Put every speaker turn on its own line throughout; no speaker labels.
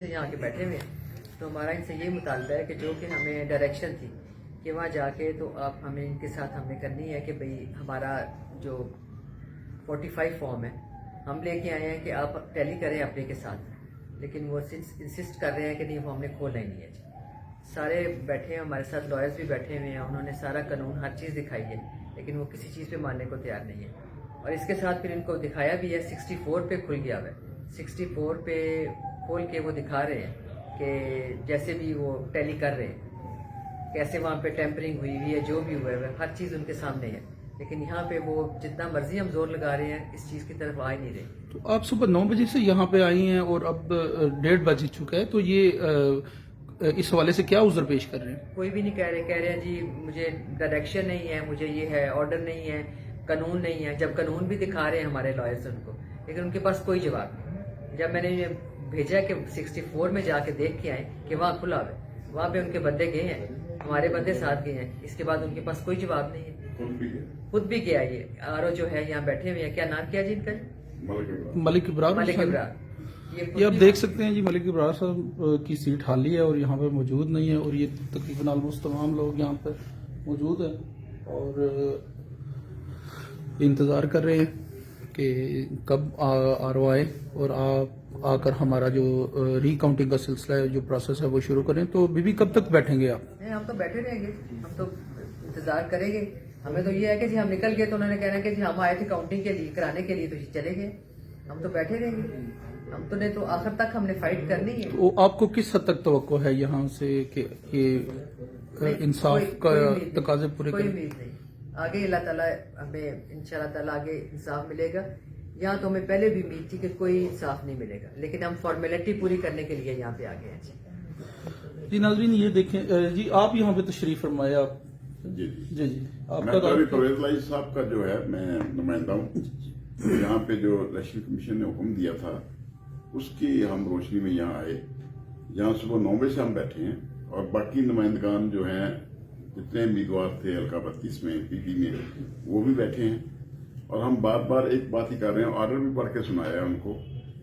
यहाँ के बैठे हुए हैं, तो हमारा इनसे ये मुतालबा है कि जो कि हमें डायरेक्शन थी कि वहाँ जाके तो आप हमें इनके साथ हमने करनी है कि भाई हमारा जो 45 फॉर्म है हम लेके आए हैं कि आप टैली करें अपने के साथ, लेकिन वो इंसिस्ट कर रहे हैं कि नहीं वो हमने खोलना ही नहीं है जी। सारे बैठे हैं हमारे साथ, लॉयर्स भी बैठे हुए हैं, उन्होंने सारा कानून हर चीज़ दिखाई है, लेकिन वो किसी चीज़ पे मानने को तैयार नहीं है। और इसके साथ फिर इनको दिखाया भी है 64 पे खुल गया है, 64 पे खोल के वो दिखा रहे हैं कि जैसे भी वो टैली कर रहे हैं कैसे वहाँ पे टेम्परिंग हुई हुई है, जो भी हुआ है हर चीज़ उनके सामने है, लेकिन यहाँ पे वो जितना मर्जी हम जोर लगा रहे हैं इस चीज़ की तरफ आ ही नहीं रहे।
तो आप सुबह 9 बजे से यहाँ पे आई हैं और अब 1:30 बज चुका है, तो ये इस हवाले से क्या उज़र पेश कर रहे हैं?
कोई भी नहीं कह रहे हैं जी मुझे डायरेक्शन नहीं है, मुझे ये है ऑर्डर नहीं है, कानून नहीं है। जब कानून भी दिखा रहे हैं हमारे लॉयर्स उनको, लेकिन उनके पास कोई जवाब नहीं। जब मैंने ये भेजा कि 64 में जाके देख के आए कि वहाँ खुला है, वहाँ पे उनके बंदे गए हैं, हमारे बंदे साथ गए हैं, इसके बाद उनके पास कोई जवाब नहीं है। खुद भी गया ये आरओ जो है यहाँ बैठे हुए हैं, क्या नाम किया जी इनका?
मलिक इब्रार।
मलिक इब्रार।
ये आप देख सकते हैं जी, मलिक इब्रार साहब की सीट खाली है और यहाँ पे मौजूद नहीं है, और ये तकरीबन ऑलमोस्ट तमाम लोग यहाँ पर मौजूद हैं और इंतज़ार कर रहे हैं कि कब आरओ आए और आकर हमारा जो रिकाउंटिंग का सिलसिला है, जो प्रोसेस है वो शुरू करें। तो बीबी कब तक बैठेंगे आप?
नहीं, हम तो बैठे रहेंगे, हम तो इंतजार करेंगे। हमें तो ये है कि जी हम निकल गए तो उन्होंने कहना कि जी हम आए थे काउंटिंग के लिए कराने के लिए, तो चले गए, हम तो बैठे रहेंगे। हम तो नहीं तो आखिर तक हमने फाइट करनी है।
तो आपको किस हद तक तवक्को है यहाँ से कि ये इंसाफ का तकाजे पूरे
कोई
करें?
उम्मीद नहीं, आगे अल्लाह ताला हमें इंशाल्लाह ताला आगे इंसाफ मिलेगा। यहाँ तो हमें पहले भी उम्मीद थी कि कोई इंसाफ नहीं मिलेगा, लेकिन हम फॉर्मेलिटी पूरी करने के लिए यहाँ पे आ गए हैं
जी। नाज़रीन ये देखें जी, आप यहाँ पे तशरीफ फरमाए। आप
जी
जी जी
मैं परवेज लाई साहब का जो है मैं नुमाइंदा हूँ। यहाँ पे जो इलेक्शन कमीशन ने हुक्म दिया था उसकी हम रोशनी में यहाँ आए। यहाँ सुबह 9 बजे से हम बैठे हैं और बाकी नुमाइंदगान जो हैं जितने उम्मीदवार थे हल्का 32 में पीपी में वो भी बैठे हैं, और हम बार बार एक बात ही कर रहे हैं, ऑर्डर भी पढ़ के सुनाया है उनको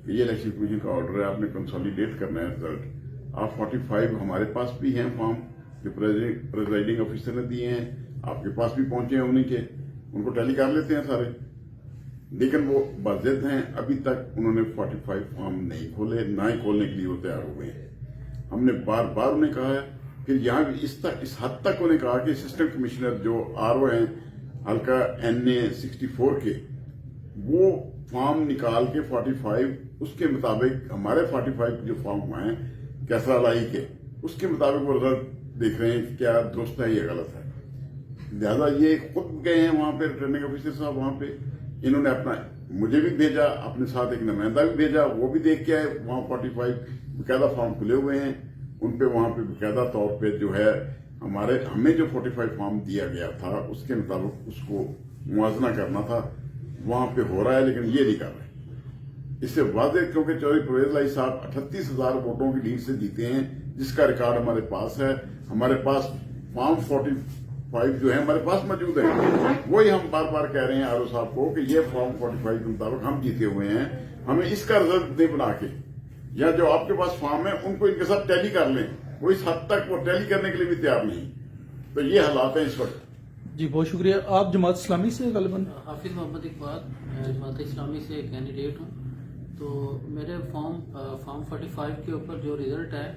कि ये इलेक्शन कमीशन का ऑर्डर है, आपने कंसोलिडेट करना है रिजल्ट। आप 45 हमारे पास भी हैं फॉर्म जो प्रेजाइडिंग ऑफिसर ने दिए हैं, आपके पास भी पहुंचे हैं उन्हीं के, उनको टैली कर लेते हैं सारे, लेकिन वो बाजिद हैं। अभी तक उन्होंने 45 फॉर्म नहीं खोले, ना ही खोलने के लिए वो तैयार हुए हैं। हमने बार बार उन्हें कहा है, फिर यहाँ भी इस हद तक उन्हें कहा कि असिस्टेंट कमिश्नर जो आरओ हैं हल्का NA 64 के, वो फॉर्म निकाल के 45 उसके मुताबिक हमारे 45 जो फॉर्म हैं कैसरा लाई के, उसके मुताबिक वो रिजल्ट देख रहे हैं कि क्या दुरुस्त है या गलत है। लिहाजा ये खुद गए हैं वहां पे, रिटर्निंग ऑफिसर साहब वहां पे, इन्होंने अपना मुझे भी भेजा, अपने साथ एक नुमाइंदा भी भेजा, वो भी देख के आए। वहां 45 बकायदा फॉर्म खुले हुए हैं, उनपे वहां पे बकायदा तौर पे जो है हमें जो 45 फॉर्म दिया गया था उसके मुताबिक उसको मुआवजा करना था, वहां पे हो रहा है, लेकिन ये नहीं कर रहे। इससे वादे, क्योंकि चौधरी परवेज लाई साहब 38,000 वोटों की लीड से जीते हैं, जिसका रिकॉर्ड हमारे पास है। हमारे पास फॉर्म 45 जो है हमारे पास मौजूद है, वही हम बार बार कह रहे हैं आरओ साहब को कि ये फॉर्म 45 के मुताबिक हम जीते हुए हैं, हमें इसका रिजल्ट दे बना के, या जो आपके पास फॉर्म है उनको इनके साथ टैली कर लें। वो इस हद तक वो टैली करने के लिए भी तैयार नहीं। तो ये हालात है इस वक्त
जी। बहुत शुक्रिया। आप जमात इस्लामी से गलबन?
हाफिज मोहम्मद इकबाल, मैं जमात इस्लामी से कैंडिडेट हूँ। तो मेरे फॉर्म 45 के ऊपर जो रिजल्ट है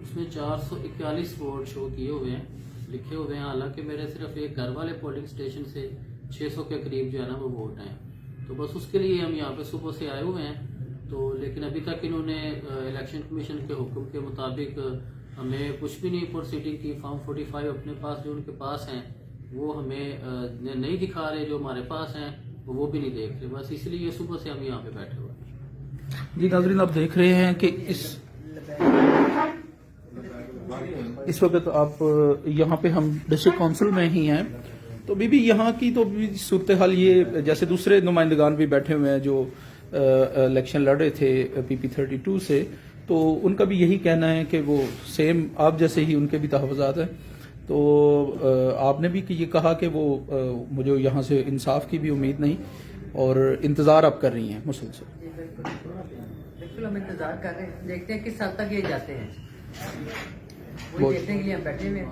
उसमें 441 वोट शो किए हुए हैं, लिखे हुए हैं। हालांकि मेरे सिर्फ एक घर वाले पोलिंग स्टेशन से 600 के करीब जो है ना वो वोट हैं, तो बस उसके लिए हम यहाँ पे सुबह से आए हुए हैं। तो लेकिन अभी तक इन्होंने इलेक्शन कमीशन के हुक्म के मुताबिक हमें कुछ भी नहीं प्रोसीडिंग की। फॉर्म 45 अपने पास जो उनके पास हैं वो हमें नहीं दिखा रहे, जो हमारे पास हैं वो भी नहीं देख रहे। बस इसलिए सुबह से हम यहाँ पे बैठे हुए हैं।
जी नाज़रीन, आप देख रहे हैं कि इस वक्त आप यहाँ पे हम डिस्ट्रिक्ट काउंसिल में ही हैं। तो बीबी यहाँ की तो सूरत हाल ये, जैसे दूसरे नुमाइंदगान भी बैठे हुए हैं जो इलेक्शन लड़ रहे थे PP 32 से, तो उनका भी यही कहना है कि वो सेम आप जैसे ही उनके भी तहफ़्फ़ुज़ात हैं। तो आपने भी ये कहा कि वो मुझे यहाँ से इंसाफ की भी उम्मीद नहीं और इंतज़ार आप कर रही हैं मुसलसल।
बिल्कुल हम इंतजार कर रहे हैं, देखते हैं किस हद तक ये जाते हैं, वही
बहुत-
देखने के लिए हम बैठे हुए हैं।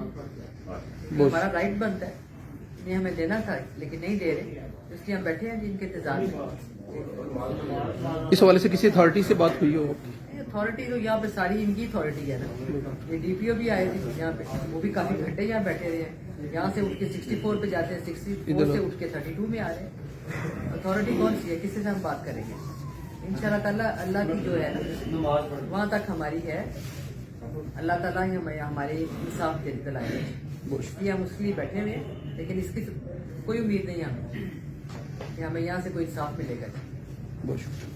बहुत-
हमारा राइट बनता है, ये हमें देना था लेकिन नहीं दे रहे, इसलिए हम बैठे हैं जिनके इंतजार में।
इस हवाले से किसी अथॉरिटी से बात हुई हो?
अथॉरिटी तो यहाँ पे सारी इनकी अथॉरिटी है ना, ये DPO भी आए थे यहाँ पे, वो भी काफी घंटे यहाँ बैठे रहे हैं, यहाँ से उठ के 64 पे जाते हैं, 64 से उठ के 32 में आ रहे हैं। अथॉरिटी कौन सी है, किससे से हम बात करेंगे? इंशाल्लाह ताला अल्लाह की जो है वहाँ तक हमारी है, अल्लाह ताला ही हमें हमारे इंसाफ दिलाएंगे, इसलिए हम उसके लिए बैठे हुए हैं, लेकिन इसकी कोई उम्मीद नहीं है हमें कि हमें यहाँ से कोई इंसाफ मिलेगा।
बहुत शुक्रिया।